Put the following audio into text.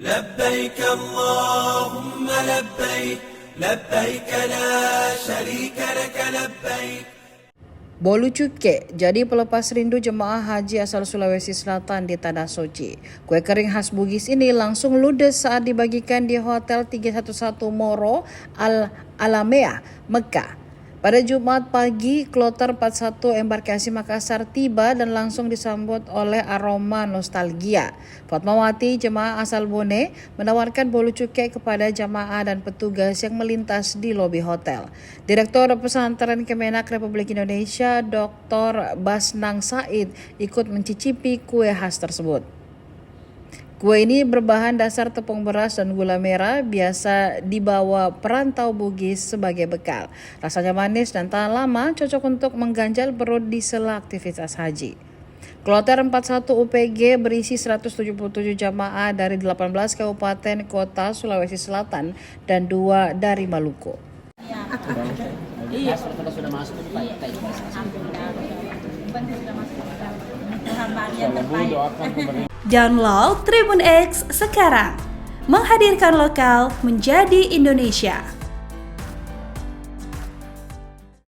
لبيك اللهم لبيك لبيك لا شريك لك لبيك. Bolu cuke jadi pelepas rindu jemaah haji asal Sulawesi Selatan di Tanah Suci. Kue kering khas Bugis ini langsung ludes saat dibagikan di Hotel 311 Moro Al-Alamea, Mekah. Pada Jumat pagi, kloter 41 embarkasi Makassar tiba dan langsung disambut oleh aroma nostalgia. Fatmawati, jemaah asal Bone, menawarkan bolu cuke kepada jamaah dan petugas yang melintas di lobi hotel. Direktur Pesantren Kemenak Republik Indonesia, Dr. Basnang Said, ikut mencicipi kue khas tersebut. Kue ini berbahan dasar tepung beras dan gula merah, biasa dibawa perantau Bugis sebagai bekal. Rasanya manis dan tahan lama, cocok untuk mengganjal perut di sela aktivitas haji. Kloter 41 UPG berisi 177 jamaah dari 18 kabupaten kota Sulawesi Selatan dan 2 dari Maluku. Iya, kalau sudah masuk itu Pak. Download Tribun X sekarang, menghadirkan lokal menjadi Indonesia.